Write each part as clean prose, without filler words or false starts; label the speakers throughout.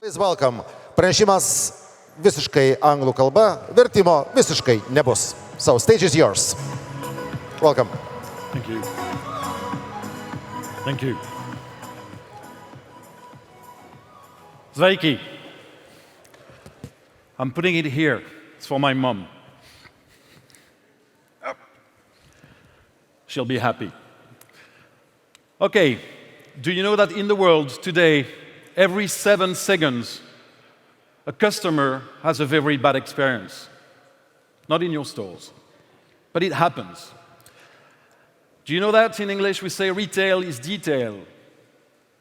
Speaker 1: Please welcome. Pranešimas visiškai anglų kalba, vertimo visiškai nebus. So, stage is yours. Welcome.
Speaker 2: Thank you. Thank you. Sveiki. I'm putting it here. It's for my mom. She'll be happy. Okay, do you know that in the world today, every 7 seconds, a customer has a very bad experience? Not in your stores, but it happens. Do you know that in English we say retail is detail?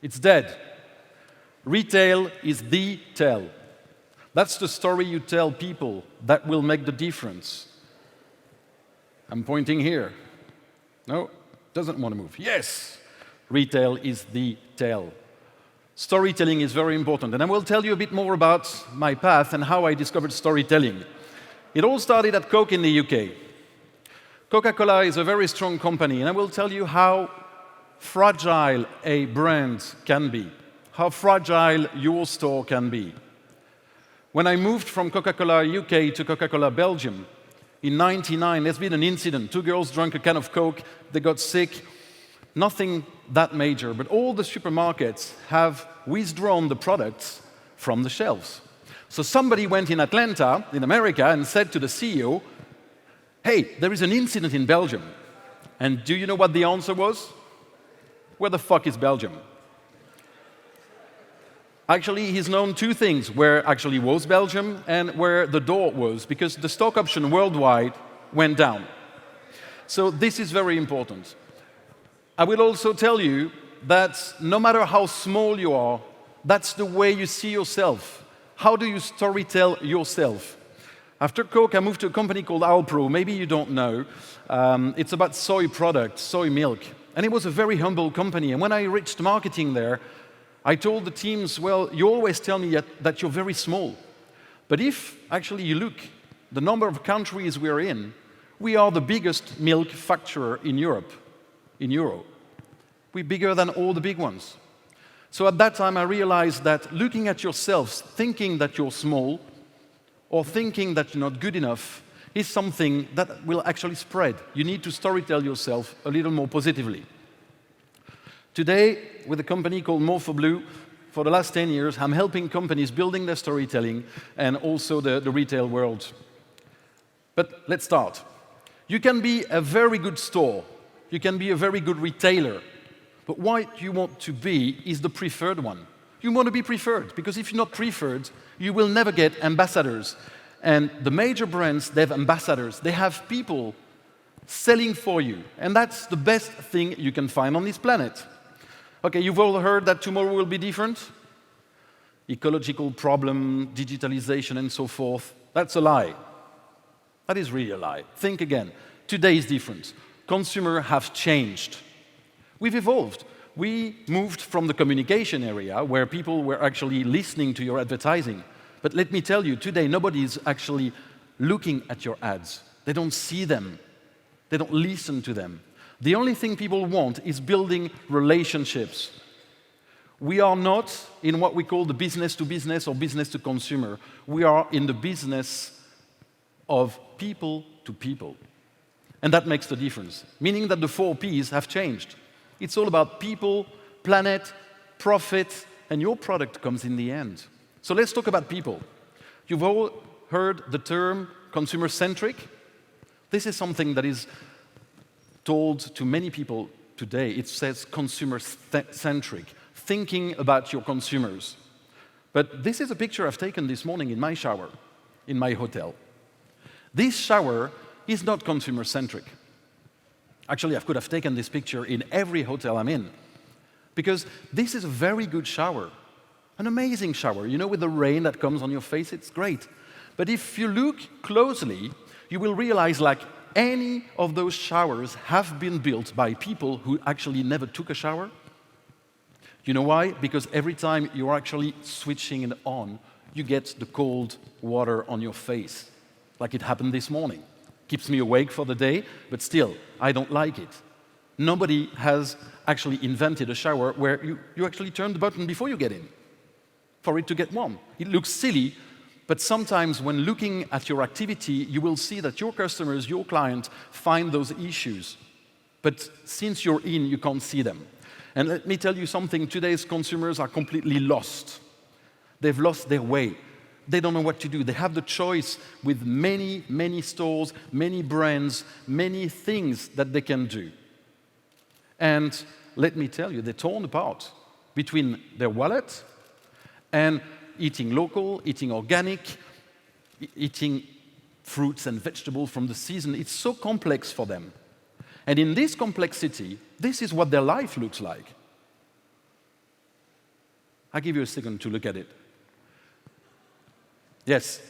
Speaker 2: It's dead. Retail is the tell. That's the story you tell people that will make the difference. I'm pointing here. No, doesn't want to move. Yes, retail is the tell. Storytelling is very important, and I will tell you a bit more about my path and how I discovered storytelling. It all started at Coke in the UK. Coca-Cola is a very strong company, and I will tell you how fragile a brand can be, how fragile your store can be. When I moved from Coca-Cola UK to Coca-Cola Belgium, in '99, there's been an incident. 2 girls drank a can of Coke, they got sick. Nothing that major, but all the supermarkets have withdrawn the products from the shelves. So somebody went in Atlanta, in America, and said to the CEO, hey, there is an incident in Belgium. And do you know what the answer was? Where the fuck is Belgium? Actually, he's known 2 things, where actually was Belgium and where the door was, because the stock option worldwide went down. So this is very important. I will also tell you that no matter how small you are, that's the way you see yourself. How do you storytell yourself? After Coke, I moved to a company called Alpro. Maybe you don't know. It's about soy products, soy milk. And it was a very humble company. And when I reached marketing there, I told the teams, well, you always tell me that you're very small. But if actually you look, the number of countries we're in, we are the biggest milk factorer in Europe, in euro. We're bigger than all the big ones. So at that time, I realized that looking at yourselves, thinking that you're small, or thinking that you're not good enough, is something that will actually spread. You need to storytell yourself a little more positively. Today, with a company called Morphoblue, for the last 10 years, I'm helping companies building their storytelling and also the retail world. But let's start. You can be a very good store. You can be a very good retailer. But what you want to be is the preferred one. You want to be preferred, because if you're not preferred, you will never get ambassadors. And the major brands, they have ambassadors. They have people selling for you. And that's the best thing you can find on this planet. Okay, you've all heard that tomorrow will be different. Ecological problem, digitalization, and so forth. That's a lie. That is really a lie. Think again. Today is different. Consumers have changed. We've evolved. We moved from the communication area, where people were actually listening to your advertising. But let me tell you, today nobody is actually looking at your ads. They don't see them. They don't listen to them. The only thing people want is building relationships. We are not in what we call the business to business or business to consumer. We are in the business of people to people. And that makes the difference, meaning that the 4 Ps have changed. It's all about people, planet, profit, and your product comes in the end. So let's talk about people. You've all heard the term consumer-centric. This is something that is told to many people today. It says consumer-centric, thinking about your consumers. But this is a picture I've taken this morning in my shower, in my hotel. This shower is not consumer-centric. Actually, I could have taken this picture in every hotel I'm in, because this is a very good shower, an amazing shower. You know, with the rain that comes on your face, it's great. But if you look closely, you will realize like any of those showers have been built by people who actually never took a shower. You know why? Because every time you're actually switching it on, you get the cold water on your face, like it happened this morning. Keeps me awake for the day, but still, I don't like it. Nobody has actually invented a shower where you actually turn the button before you get in. for it to get warm. It looks silly, but sometimes when looking at your activity, you will see that your customers, your clients, find those issues. But since you're in, you can't see them. And let me tell you something, today's consumers are completely lost. They've lost their way. They don't know what to do. They have the choice with many, many stores, many brands, many things that they can do. And let me tell you, they're torn apart between their wallet and eating local, eating organic, eating fruits and vegetables from the season. It's so complex for them. And in this complexity, this is what their life looks like. I'll give you a second to look at it. Yes,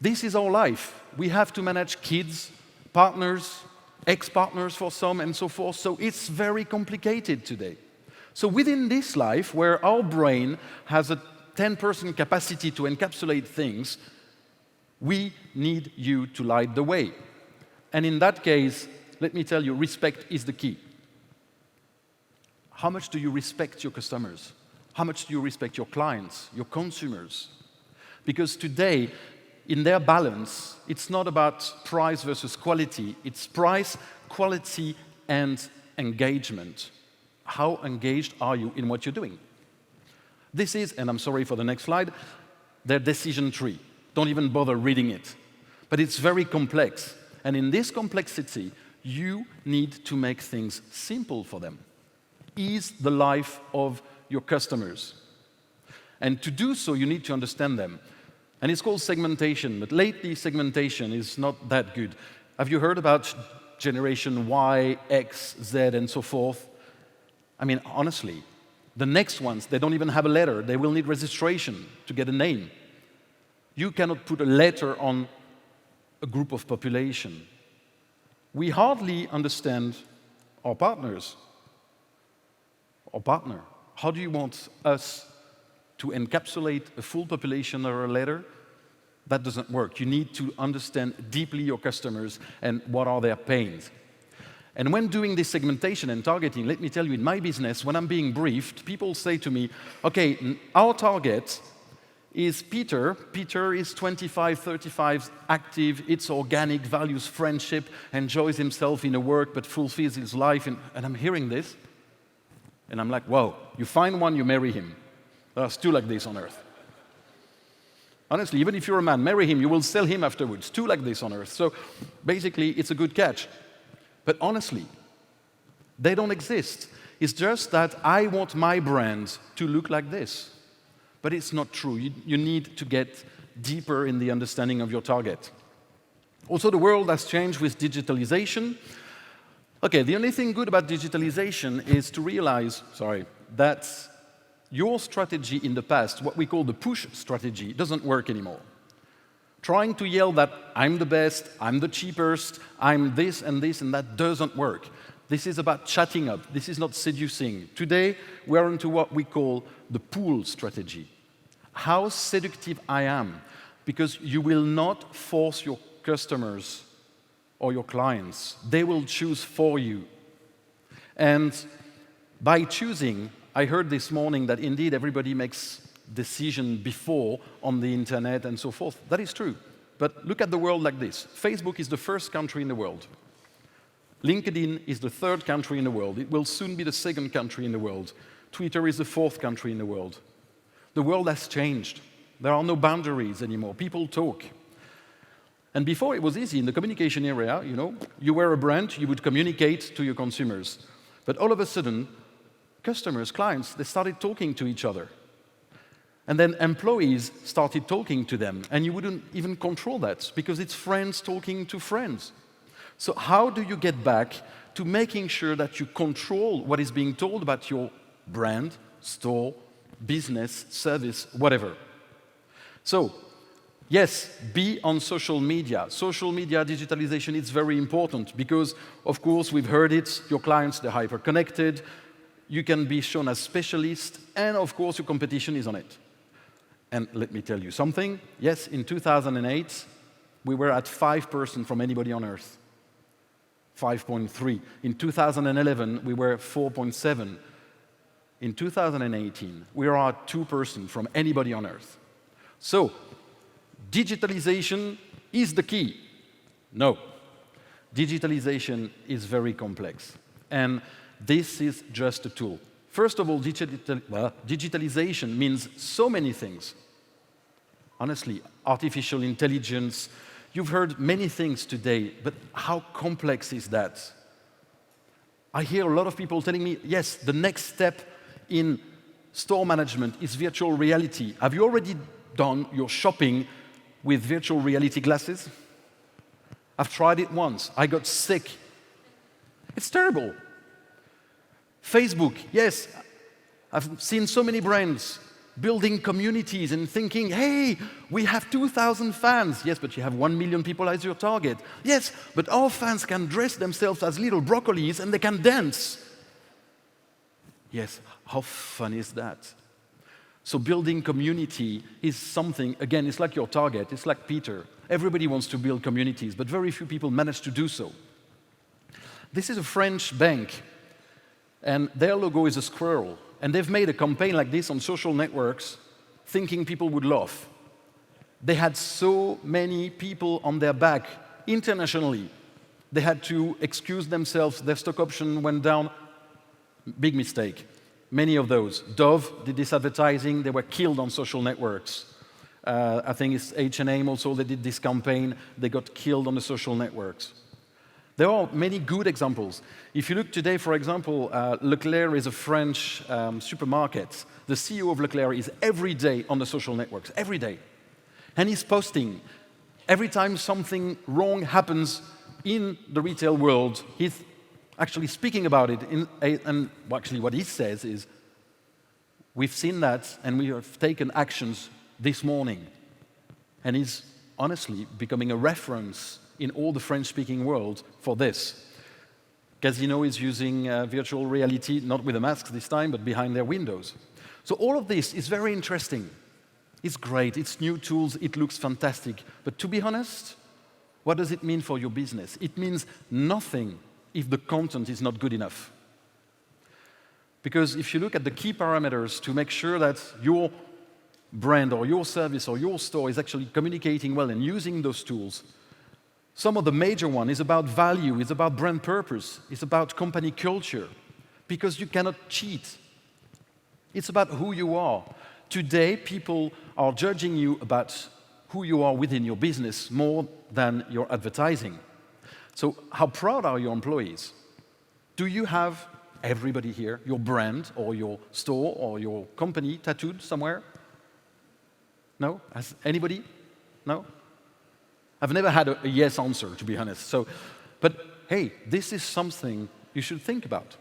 Speaker 2: this is our life. We have to manage kids, partners, ex-partners for some, and so forth. So it's very complicated today. So within this life, where our brain has a 10% capacity to encapsulate things, we need you to light the way. And in that case, let me tell you, respect is the key. How much do you respect your customers? How much do you respect your clients, your consumers? Because today, in their balance, it's not about price versus quality. It's price, quality, and engagement. How engaged are you in what you're doing? This is, and I'm sorry for the next slide, their decision tree. Don't even bother reading it. But it's very complex. And in this complexity, you need to make things simple for them. Ease the life of your customers. And to do so, you need to understand them. And it's called segmentation, but lately segmentation is not that good. Have you heard about generation Y, X, Z, and so forth? I mean, honestly, the next ones, they don't even have a letter. They will need registration to get a name. You cannot put a letter on a group of population. We hardly understand our partners. Our partner. How do you want us to encapsulate a full population or a letter? That doesn't work. You need to understand deeply your customers and what are their pains. And when doing this segmentation and targeting, let me tell you, in my business, when I'm being briefed, people say to me, okay, our target is Peter. Peter is 25, 35, active, it's organic, values friendship, enjoys himself in a work, but fulfills his life. And I'm hearing this, and I'm like, whoa, you find one, you marry him. There's two like this on earth. Honestly, even if you're a man, marry him, you will sell him afterwards. Two like this on earth. So basically, it's a good catch. But honestly, they don't exist. It's just that I want my brand to look like this. But it's not true. You need to get deeper in the understanding of your target. Also, the world has changed with digitalization. Okay, the only thing good about digitalization is to realize, that your strategy in the past, what we call the push strategy, doesn't work anymore. Trying to yell that I'm the best, I'm the cheapest, I'm this and that doesn't work. This is about chatting up. This is not seducing. Today, we're into what we call the pull strategy. How seductive I am, because you will not force your customers or your clients. They will choose for you. And by choosing, I heard this morning that indeed everybody makes decisions before on the internet and so forth. That is true. But look at the world like this. Facebook is the first country in the world. LinkedIn is the third country in the world. It will soon be the second country in the world. Twitter is the fourth country in the world. The world has changed. There are no boundaries anymore. People talk. And before it was easy in the communication area, you were a brand, you would communicate to your consumers. But all of a sudden, customers, clients, they started talking to each other. And then employees started talking to them, and you wouldn't even control that because it's friends talking to friends. So how do you get back to making sure that you control what is being told about your brand, store, business, service, whatever? So, yes, be on social media. Social media digitalization is very important because, of course, we've heard it, your clients, they're hyper-connected, you can be shown as specialist, and of course, your competition is on it. And let me tell you something. Yes, in 2008, we were at 5% from anybody on Earth. 5.3. In 2011, we were 4.7. in 2018, we are 2% from anybody on Earth. So, digitalization is the key. No. Digitalization is very complex. And this is just a tool. First of all, digitalization means so many things. Honestly, artificial intelligence, you've heard many things today, but how complex is that? I hear a lot of people telling me, yes, the next step in store management is virtual reality. Have you already done your shopping with virtual reality glasses? I've tried it once. I got sick. It's terrible. Facebook, yes, I've seen so many brands building communities and thinking, hey, we have 2,000 fans. Yes, but you have 1 million people as your target. Yes, but our fans can dress themselves as little broccolis and they can dance. Yes, how fun is that? So building community is something, again, it's like your target. It's like Peter. Everybody wants to build communities, but very few people manage to do so. This is a French bank, and their logo is a squirrel. And they've made a campaign like this on social networks, thinking people would laugh. They had so many people on their back internationally. They had to excuse themselves, their stock option went down. Big mistake. Many of those. Dove did this advertising, they were killed on social networks. I think it's H&M also, they did this campaign, they got killed on the social networks. There are many good examples. If you look today, for example, Leclerc is a French supermarket. The CEO of Leclerc is every day on the social networks, every day. And he's posting. Every time something wrong happens in the retail world, he's actually speaking about it. And actually what he says is, we've seen that and we have taken actions this morning. And he's honestly becoming a reference in all the French-speaking world for this. Casino is using virtual reality, not with a mask this time, but behind their windows. So all of this is very interesting. It's great, it's new tools, it looks fantastic. But to be honest, what does it mean for your business? It means nothing if the content is not good enough. Because if you look at the key parameters to make sure that your brand or your service or your store is actually communicating well and using those tools, some of the major one is about value, it's about brand purpose, it's about company culture, because you cannot cheat. It's about who you are. Today, people are judging you about who you are within your business more than your advertising. So how proud are your employees? Do you have everybody here, your brand or your store or your company tattooed somewhere? No? Has anybody? No? I've never had a yes answer, to be honest. But hey, this is something you should think about.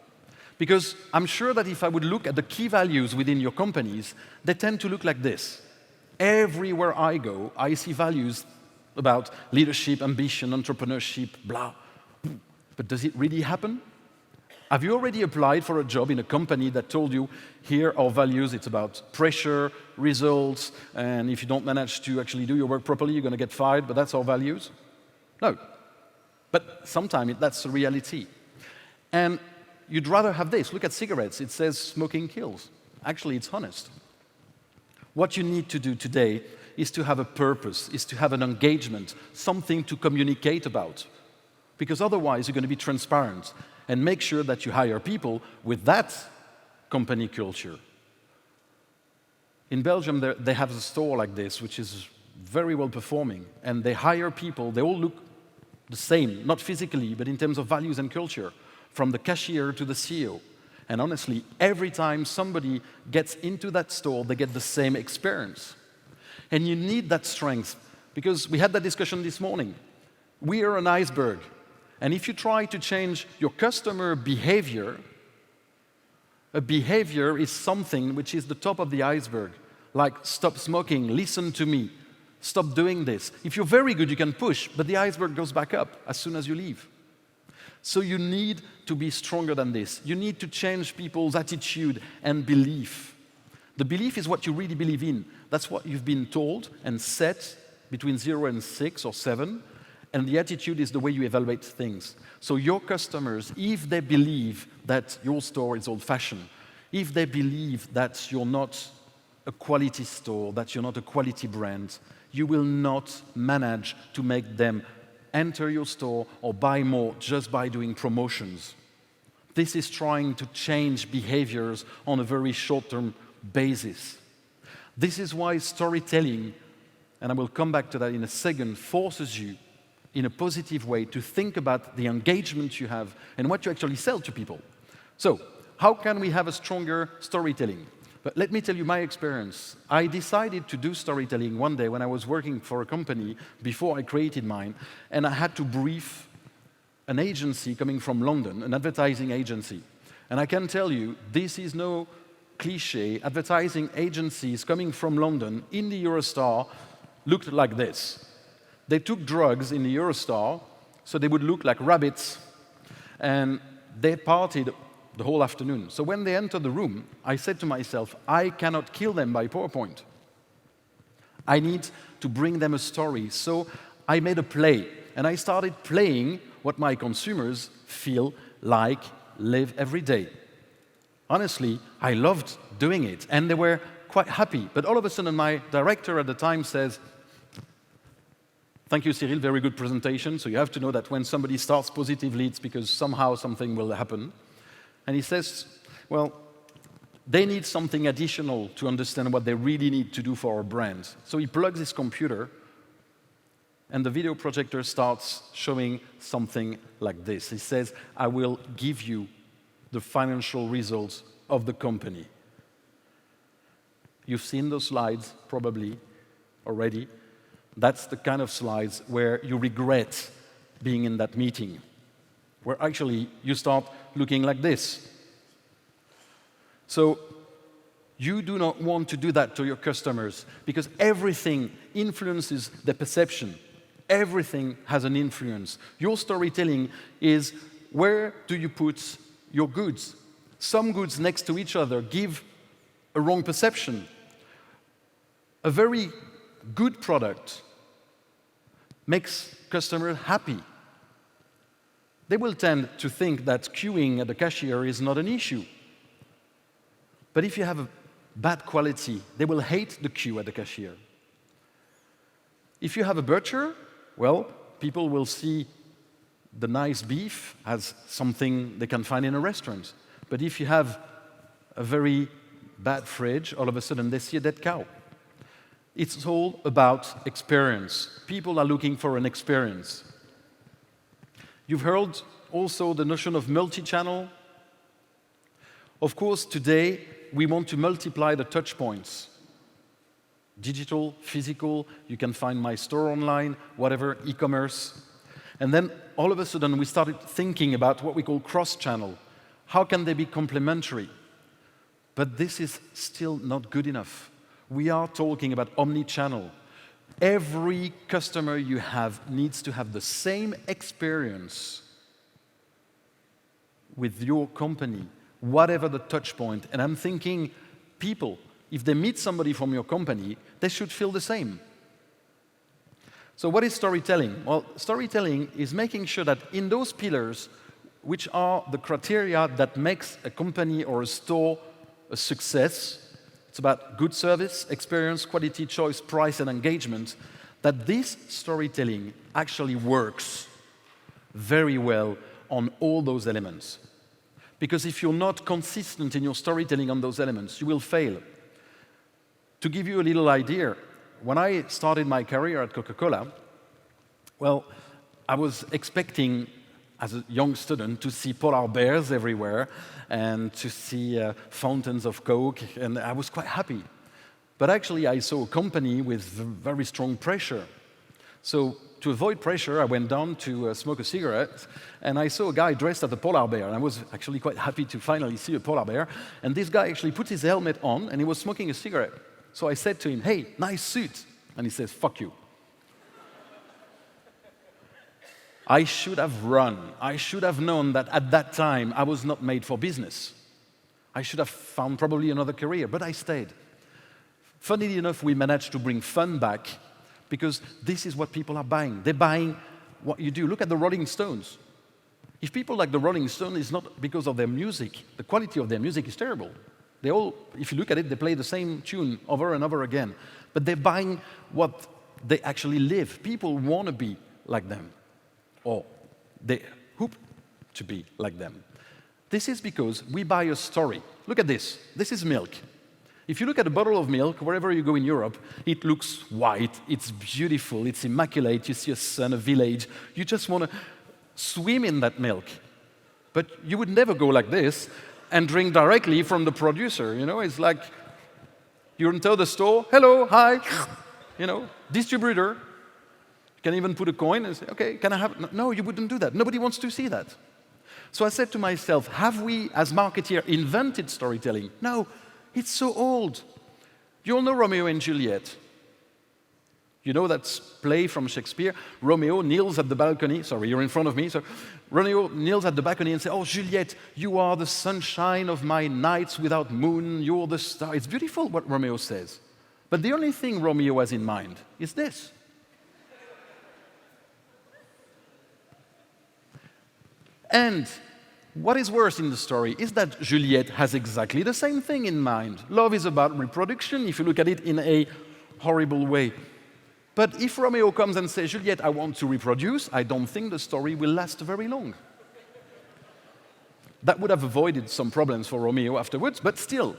Speaker 2: Because I'm sure that if I would look at the key values within your companies, they tend to look like this. Everywhere I go, I see values about leadership, ambition, entrepreneurship, blah. But does it really happen? Have you already applied for a job in a company that told you, here are values, it's about pressure, results, and if you don't manage to actually do your work properly, you're going to get fired, but that's our values? No. But sometimes that's the reality. And you'd rather have this. Look at cigarettes. It says smoking kills. Actually, it's honest. What you need to do today is to have a purpose, is to have an engagement, something to communicate about. Because otherwise, you're going to be transparent and make sure that you hire people with that company culture. In Belgium, they have a store like this, which is very well performing, and they hire people, they all look the same, not physically, but in terms of values and culture, from the cashier to the CEO. And honestly, every time somebody gets into that store, they get the same experience. And you need that strength, because we had that discussion this morning. We are an iceberg. And if you try to change your customer behavior, a behavior is something which is the top of the iceberg, like stop smoking, listen to me, stop doing this. If you're very good, you can push, but the iceberg goes back up as soon as you leave. So you need to be stronger than this. You need to change people's attitude and belief. The belief is what you really believe in. That's what you've been told and set between 0 and 6 or 7. And the attitude is the way you evaluate things. So your customers, if they believe that your store is old-fashioned, if they believe that you're not a quality store, that you're not a quality brand, you will not manage to make them enter your store or buy more just by doing promotions. This is trying to change behaviors on a very short-term basis. This is why storytelling, and I will come back to that in a second, forces you in a positive way to think about the engagement you have and what you actually sell to people. So, how can we have a stronger storytelling? But let me tell you my experience. I decided to do storytelling one day when I was working for a company before I created mine, and I had to brief an agency coming from London, an advertising agency. And I can tell you, this is no cliché. Advertising agencies coming from London in the Eurostar looked like this. They took drugs in the Eurostar, so they would look like rabbits, and they partied the whole afternoon. So when they entered the room, I said to myself, I cannot kill them by PowerPoint. I need to bring them a story. So I made a play, and I started playing what my consumers feel like, live every day. Honestly, I loved doing it, and they were quite happy. But all of a sudden, my director at the time says, thank you, Cyril, very good presentation. So you have to know that when somebody starts positively, it's because somehow something will happen. And he says, well, they need something additional to understand what they really need to do for our brand. So he plugs his computer, and the video projector starts showing something like this. He says, I will give you the financial results of the company. You've seen those slides probably already. That's the kind of slides where you regret being in that meeting, where actually you start looking like this. So you do not want to do that to your customers because everything influences the perception. Everything has an influence. Your storytelling is where do you put your goods? Some goods next to each other give a wrong perception. A very good product makes customers happy. They will tend to think that queuing at the cashier is not an issue. But if you have a bad quality, they will hate the queue at the cashier. If you have a butcher, well, people will see the nice beef as something they can find in a restaurant. But if you have a very bad fridge, all of a sudden they see a dead cow. It's all about experience. People are looking for an experience. You've heard also the notion of multi-channel. Of course, today, we want to multiply the touch points. Digital, physical, you can find my store online, whatever, e-commerce. And then, all of a sudden, we started thinking about what we call cross-channel. How can they be complementary? But this is still not good enough. We are talking about omni-channel. Every customer you have needs to have the same experience with your company, whatever the touch point. And I'm thinking, people, if they meet somebody from your company, they should feel the same. So what is storytelling? Well, storytelling is making sure that in those pillars, which are the criteria that makes a company or a store a success, it's about good service, experience, quality, choice, price, and engagement, that this storytelling actually works very well on all those elements. Because if you're not consistent in your storytelling on those elements, you will fail. To give you a little idea, when I started my career at Coca-Cola, well, I was expecting as a young student to see polar bears everywhere and to see fountains of Coke, and I was quite happy. But actually, I saw a company with very strong pressure. So to avoid pressure, I went down to smoke a cigarette, and I saw a guy dressed as a polar bear. And I was actually quite happy to finally see a polar bear. And this guy actually put his helmet on, and he was smoking a cigarette. So I said to him, hey, nice suit. And he says, fuck you. I should have run. I should have known that at that time, I was not made for business. I should have found probably another career, but I stayed. Funnily enough, we managed to bring fun back because this is what people are buying. They're buying what you do. Look at the Rolling Stones. If people like the Rolling Stones, it's not because of their music. The quality of their music is terrible. They all, if you look at it, they play the same tune over and over again. But they're buying what they actually live. People want to be like them, or they hope to be like them. This is because we buy a story. Look at this. This is milk. If you look at a bottle of milk, wherever you go in Europe, it looks white, it's beautiful, it's immaculate, you see a sun, a village, you just want to swim in that milk. But you would never go like this and drink directly from the producer, you know? It's like you enter the store, hello, hi, you know, distributor. You can even put a coin and say, okay, can I have... No, you wouldn't do that. Nobody wants to see that. So I said to myself, have we, as marketeers, invented storytelling? No, it's so old. You all know Romeo and Juliet. You know that play from Shakespeare? Romeo kneels at the balcony. Sorry, you're in front of me. So Romeo kneels at the balcony and says, oh, Juliet, you are the sunshine of my nights without moon. You're the star. It's beautiful what Romeo says. But the only thing Romeo has in mind is this. And what is worse in the story is that Juliet has exactly the same thing in mind. Love is about reproduction, if you look at it in a horrible way. But if Romeo comes and says, Juliet, I want to reproduce, I don't think the story will last very long. That would have avoided some problems for Romeo afterwards, but still.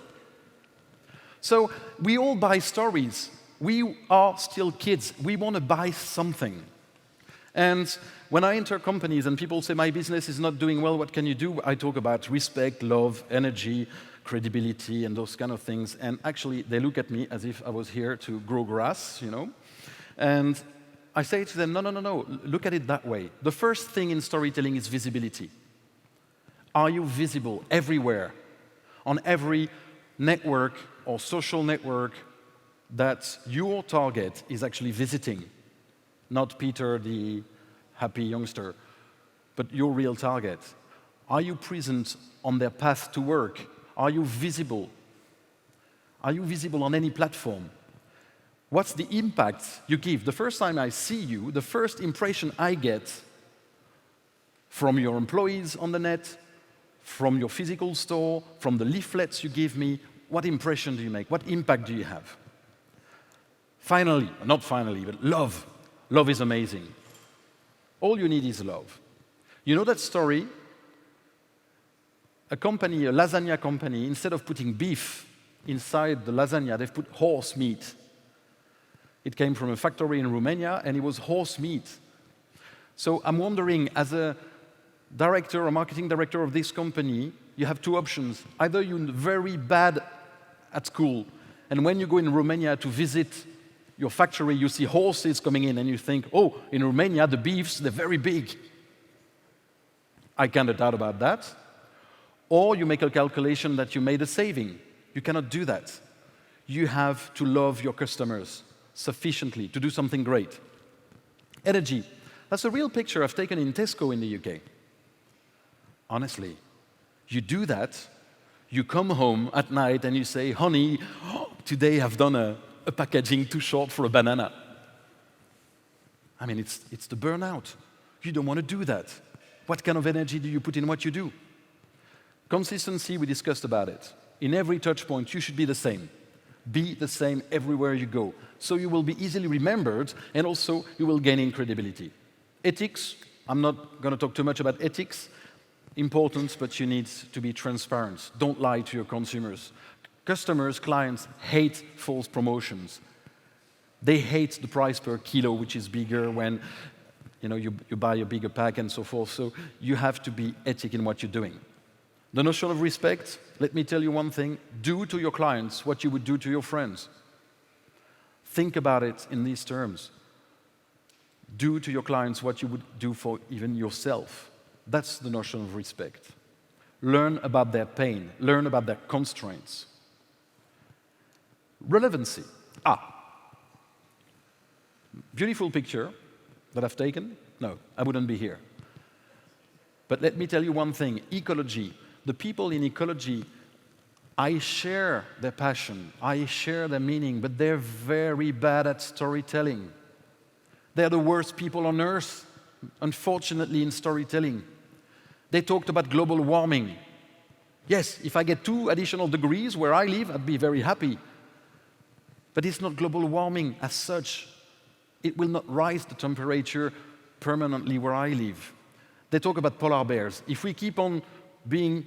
Speaker 2: So we all buy stories. We are still kids. We want to buy something. And when I enter companies and people say, my business is not doing well, what can you do? I talk about respect, love, energy, credibility, and those kind of things. And actually, they look at me as if I was here to grow grass, you know. And I say to them, no, look at it that way. The first thing in storytelling is visibility. Are you visible everywhere, on every network or social network that your target is actually visiting? Not Peter, the happy youngster, but your real target. Are you present on their path to work? Are you visible? Are you visible on any platform? What's the impact you give? The first time I see you, the first impression I get from your employees on the net, from your physical store, from the leaflets you give me, what impression do you make? What impact do you have? Finally, not finally, but love. Love is amazing. All you need is love. You know that story? A company, a lasagna company, instead of putting beef inside the lasagna, they've put horse meat. It came from a factory in Romania, and it was horse meat. So I'm wondering, as a director or marketing director of this company, you have two options. Either you're very bad at school, and when you go in Romania to visit your factory, you see horses coming in, and you think, oh, in Romania, the beefs, they're very big. I kind of doubt about that. Or you make a calculation that you made a saving. You cannot do that. You have to love your customers sufficiently to do something great. Energy. That's a real picture I've taken in Tesco in the UK. Honestly, you do that, you come home at night and you say, honey, today I've done a packaging too short for a banana. I mean, it's the burnout. You don't want to do that. What kind of energy do you put in what you do? Consistency, we discussed about it. In every touch point, you should be the same. Be the same everywhere you go. So you will be easily remembered, and also you will gain in credibility. Ethics, I'm not going to talk too much about ethics. Important, but you need to be transparent. Don't lie to your consumers. Customers, clients hate false promotions. They hate the price per kilo, which is bigger when you buy a bigger pack and so forth. So you have to be ethic in what you're doing. The notion of respect, let me tell you one thing. Do to your clients what you would do to your friends. Think about it in these terms. Do to your clients what you would do for even yourself. That's the notion of respect. Learn about their pain. Learn about their constraints. Relevancy. Beautiful picture that I've taken. No, I wouldn't be here. But let me tell you one thing. Ecology. The people in ecology, I share their passion. I share their meaning, but they're very bad at storytelling. They're the worst people on earth, unfortunately, in storytelling. They talked about global warming. Yes, if I get 2 additional degrees where I live, I'd be very happy. But it's not global warming as such. It will not rise the temperature permanently where I live. They talk about polar bears. If we keep on being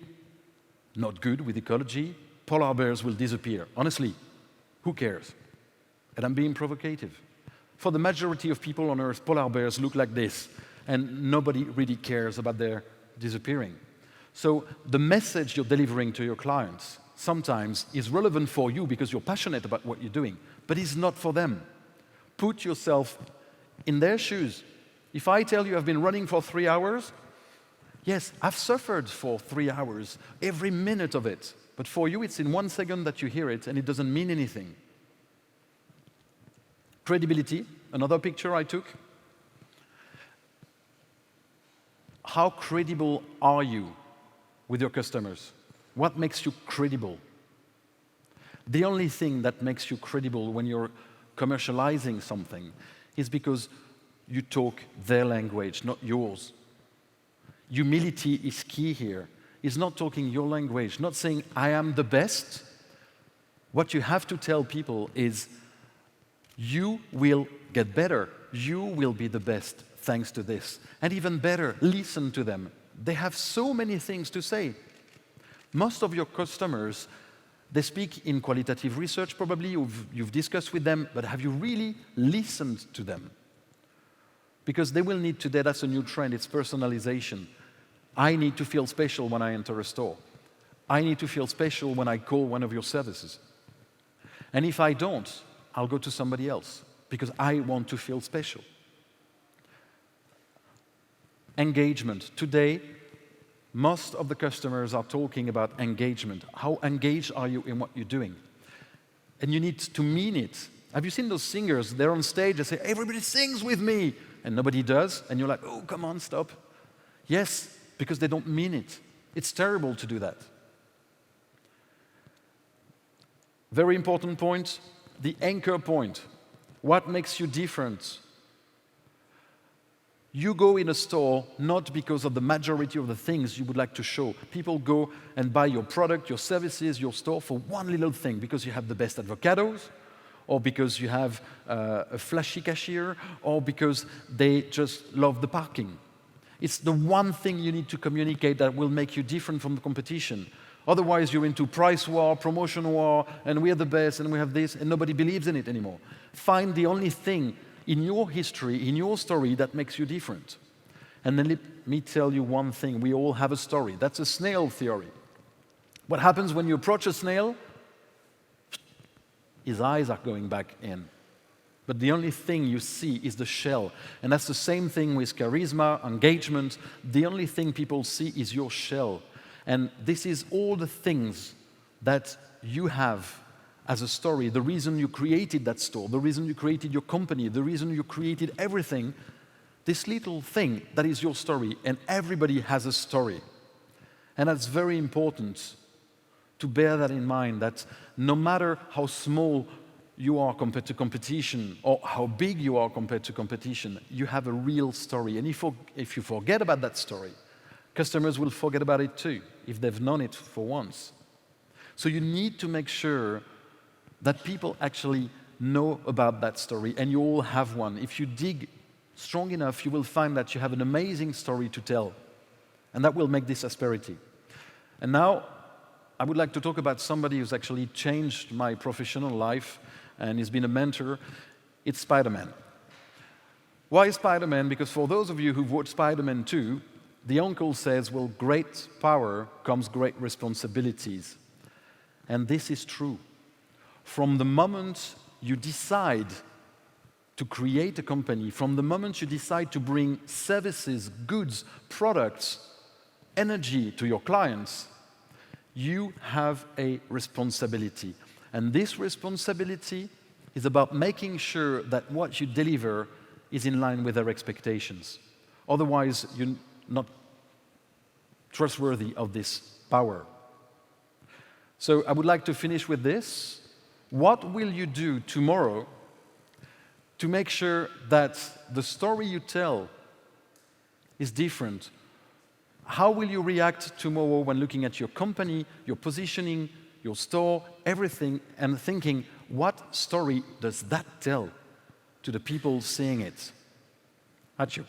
Speaker 2: not good with ecology, polar bears will disappear. Honestly, who cares? And I'm being provocative. For the majority of people on Earth, polar bears look like this, and nobody really cares about their disappearing. So the message you're delivering to your clients sometimes is relevant for you because you're passionate about what you're doing, but it's not for them. Put yourself in their shoes. If I tell you I've been running for 3 hours, yes, I've suffered for 3 hours, every minute of it. But for you, it's in 1 second that you hear it, and it doesn't mean anything. Credibility, another picture I took. How credible are you with your customers? What makes you credible? The only thing that makes you credible when you're commercializing something is because you talk their language, not yours. Humility is key here. It's not talking your language, not saying, I am the best. What you have to tell people is, you will get better. You will be the best thanks to this. And even better, listen to them. They have so many things to say. Most of your customers, they speak in qualitative research probably, you've discussed with them, but have you really listened to them? Because they will need today, that's a new trend, it's personalization. I need to feel special when I enter a store. I need to feel special when I call one of your services. And if I don't, I'll go to somebody else because I want to feel special. Engagement. Today, most of the customers are talking about engagement. How engaged are you in what you're doing? And you need to mean it. Have you seen those singers? They're on stage, they say, everybody sings with me. And nobody does. And you're like, oh, come on, stop. Yes, because they don't mean it. It's terrible to do that. Very important point, the anchor point. What makes you different? You go in a store not because of the majority of the things you would like to show. People go and buy your product, your services, your store for one little thing, because you have the best avocados, or because you have a flashy cashier, or because they just love the parking. It's the one thing you need to communicate that will make you different from the competition. Otherwise, you're into price war, promotion war, and we are the best, and we have this, and nobody believes in it anymore. Find the only thing in your history, in your story, that makes you different. And then let me tell you one thing. We all have a story. That's a snail theory. What happens when you approach a snail? His eyes are going back in. But the only thing you see is the shell. And that's the same thing with charisma, engagement. The only thing people see is your shell. And this is all the things that you have as a story, the reason you created that store, the reason you created your company, the reason you created everything, this little thing that is your story, and everybody has a story. And that's very important to bear that in mind, that no matter how small you are compared to competition, or how big you are compared to competition, you have a real story. And if you forget about that story, customers will forget about it too, if they've known it for once. So you need to make sure that people actually know about that story, and you all have one. If you dig strong enough, you will find that you have an amazing story to tell, and that will make this Asperity. And now, I would like to talk about somebody who's actually changed my professional life, and he's been a mentor. It's Spider-Man. Why Spider-Man? Because for those of you who've watched Spider-Man 2, the uncle says, well, great power comes great responsibilities. And this is true. From the moment you decide to create a company, from the moment you decide to bring services, goods, products, energy to your clients, you have a responsibility. And this responsibility is about making sure that what you deliver is in line with their expectations. Otherwise, you're not trustworthy of this power. So I would like to finish with this. What will you do tomorrow to make sure that the story you tell is different? how will you react tomorrow when looking at your company, your positioning, your store, everything, and thinking, what story does that tell to the people seeing it? Hachu.